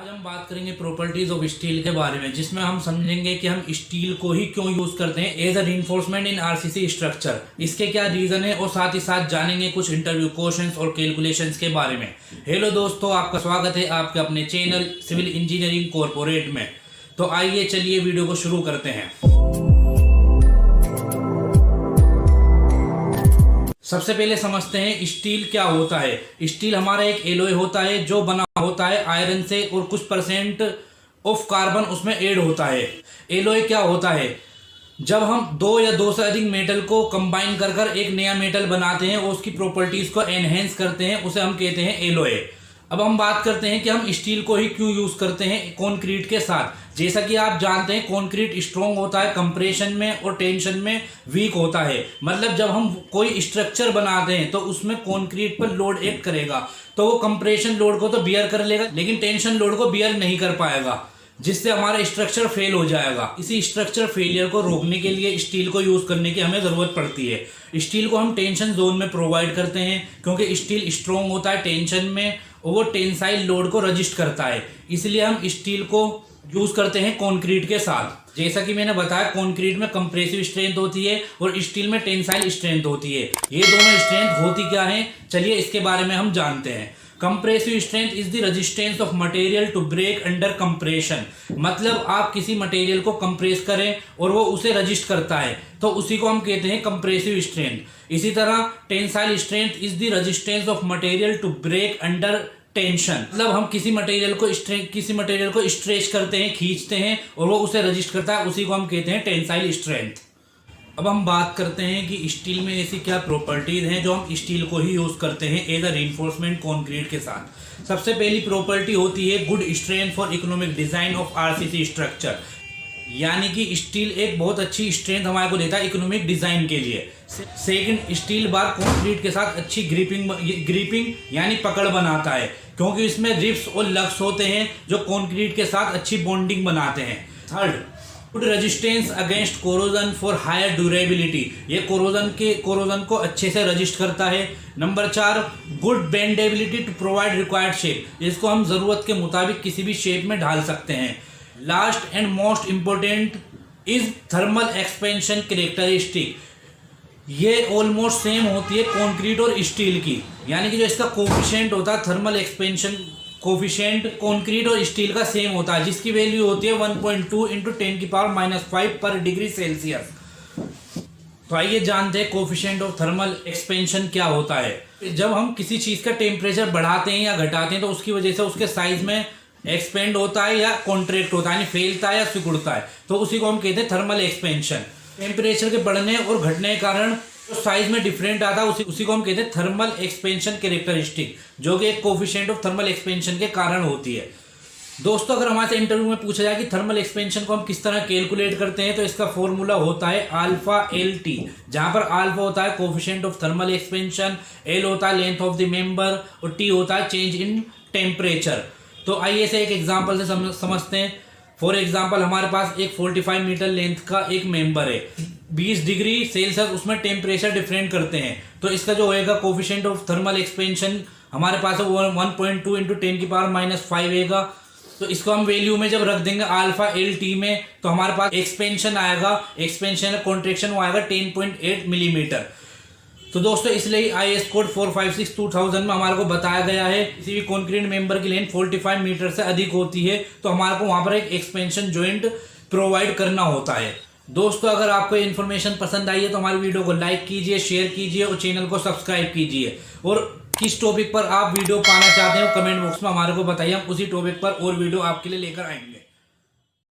आज हम बात करेंगे प्रॉपर्टीज ऑफ स्टील के बारे में, जिसमें हम समझेंगे कि हम स्टील को ही क्यों यूज करते हैं as a reinforcement in RCC structure, इसके क्या रीजन है, और साथ ही साथ जानेंगे कुछ इंटरव्यू क्वेश्चंस और कैलकुलेशंस के बारे में। हेलो दोस्तों, आपका स्वागत है आपके अपने चैनल सिविल इंजीनियरिंग कॉर्पोरेट में। तो आइए चलिए वीडियो को शुरू करते हैं। सबसे पहले समझते हैं स्टील क्या होता है। स्टील हमारा एक एलॉय होता है जो बना होता है आयरन से और कुछ परसेंट ऑफ कार्बन उसमें ऐड होता है। एलॉय क्या होता है? जब हम दो या दो से अधिक मेटल को कंबाइन कर एक नया मेटल बनाते हैं और उसकी प्रॉपर्टीज को एनहेंस करते हैं, उसे हम कहते हैं एलॉय। अब हम बात करते हैं कि हम स्टील को ही क्यों यूज करते हैं कंक्रीट के साथ। जैसा कि आप जानते हैं कंक्रीट स्ट्रॉन्ग होता है कंप्रेशन में और टेंशन में वीक होता है। मतलब जब हम कोई स्ट्रक्चर बनाते हैं तो उसमें कंक्रीट पर लोड एक्ट करेगा तो वो कंप्रेशन लोड को तो बियर कर लेगा, लेकिन टेंशन लोड को बियर नहीं कर पाएगा, जिससे हमारा स्ट्रक्चर फेल हो जाएगा। इसी स्ट्रक्चर फेलियर को रोकने के लिए स्टील को यूज करने की हमें जरूरत पड़ती है। स्टील को हम टेंशन जोन में प्रोवाइड करते हैं क्योंकि स्टील स्ट्रॉन्ग होता है टेंशन में और वो टेंसाइल लोड को रजिस्ट करता है, इसलिए हम स्टील को यूज करते हैं कंक्रीट के साथ। जैसा कि मैंने बताया, कंक्रीट में कंप्रेसिव स्ट्रेंथ होती है और स्टील में टेंसाइल स्ट्रेंथ होती है। ये दोनों स्ट्रेंथ होती क्या है, चलिए इसके बारे में हम जानते हैं। Compressive strength is the resistance of material to break under compression. मतलब आप किसी मटेरियल को कंप्रेस करें और वो उसे रजिस्ट करता है तो उसी को हम कहते हैं कंप्रेसिव स्ट्रेंथ। इसी तरह tensile strength is the resistance of material to break under tension. मतलब हम किसी मटेरियल को स्ट्रेच करते हैं, खींचते हैं और वो उसे रजिस्ट करता है, उसी को हम कहते हैं टेंसाइल स्ट्रेंथ। अब हम बात करते हैं कि स्टील में ऐसी क्या प्रॉपर्टीज हैं जो हम स्टील को ही यूज करते हैं एज अ रीइंफोर्समेंट कंक्रीट के साथ। सबसे पहली प्रॉपर्टी होती है good strength for economic design of RCC structure. यानी कि स्टील एक बहुत अच्छी स्ट्रेंथ हमारे को देता है इकोनॉमिक डिजाइन के लिए। सेकंड, स्टील बार कंक्रीट के साथ अच्छी ग्रिपिंग यानी पकड़ बनाता है क्योंकि इसमें रिब्स और लग्स होते हैं जो कंक्रीट के साथ अच्छी बॉन्डिंग बनाते हैं। Third, good resistance against corrosion for higher durability. ये कोरोजन को अच्छे से रजिस्ट करता है। Number 4, good bendability to provide required shape. इसको हम जरूरत के मुताबिक किसी भी शेप में ढाल सकते हैं। Last and most important is thermal expansion characteristic. ये ऑलमोस्ट सेम होती है कंक्रीट और स्टील की, यानी कि जो इसका कोफिशिएंट होता है थर्मल एक्सपेंशन कोफिशिएंट कंक्रीट और स्टील का सेम होता है, जिसकी वैल्यू होती है 1.2 × 10⁻⁵ पर डिग्री सेल्सियस। तो आइए जानते हैं कोफिशिएंट ऑफ थर्मल एक्सपेंशन क्या होता है। जब हम किसी चीज का टेम्परेचर बढ़ाते हैं या घटाते हैं तो उसकी वजह से उसके साइज में एक्सपेंड होता है या कॉन्ट्रैक्ट होता है, यानी फैलता है या सिकुड़ता है, तो उसी को हम कहते हैं थर्मल एक्सपेंशन। टेम्परेचर के बढ़ने और घटने के कारण जो साइज में डिफरेंट आता है उसी को हम कहते हैं थर्मल एक्सपेंशन कैरेक्टरिस्टिक, जो कि एक कोफिशिएंट ऑफ थर्मल एक्सपेंशन के कारण होती है। दोस्तों, अगर हमारे इंटरव्यू में पूछा जाए कि थर्मल एक्सपेंशन को हम किस तरह कैलकुलेट करते हैं तो इसका फॉर्मूला होता है अल्फा एल टी, जहां पर अल्फा होता है coefficient of thermal expansion, L होता है लेंथ ऑफ द मेंबर और टी होता है चेंज इन टेम्परेचर। तो आइए से एक एग्जांपल से समझते हैं। फॉर एग्जांपल, हमारे पास एक 45 मीटर लेंथ का एक मेंबर है, 20 डिग्री सेल्सियस उसमें टेम्परेचर डिफरेंट करते हैं, तो इसका जो होएगा कोफिशिएंट ऑफ थर्मल एक्सपेंशन हमारे पास 1.2 × 10⁻⁵ होगा। तो इसको हम वैल्यू में जब रख देंगे अल्फा एल टी में, तो हमारे पास एक्सपेंशन आएगा, एक्सपेंशन कॉन्ट्रैक्शन वो आएगा 10.8 मिलीमीटर। तो दोस्तों, इसलिए IS कोड 456/2000 में हमारे को बताया गया है किसी भी कंक्रीट मेंबर की लेंथ 45 मीटर से अधिक होती है तो हमारे को वहां पर एक एक्सपेंशन जॉइंट प्रोवाइड करना होता है। दोस्तों, अगर आपको ये इन्फॉर्मेशन पसंद आई है तो हमारी वीडियो को लाइक कीजिए, शेयर कीजिए और चैनल को सब्सक्राइब कीजिए। और किस टॉपिक पर आप वीडियो पाना चाहते हैं कमेंट बॉक्स में हमारे को बताइए, हम उसी टॉपिक पर और वीडियो आपके लिए लेकर आएंगे।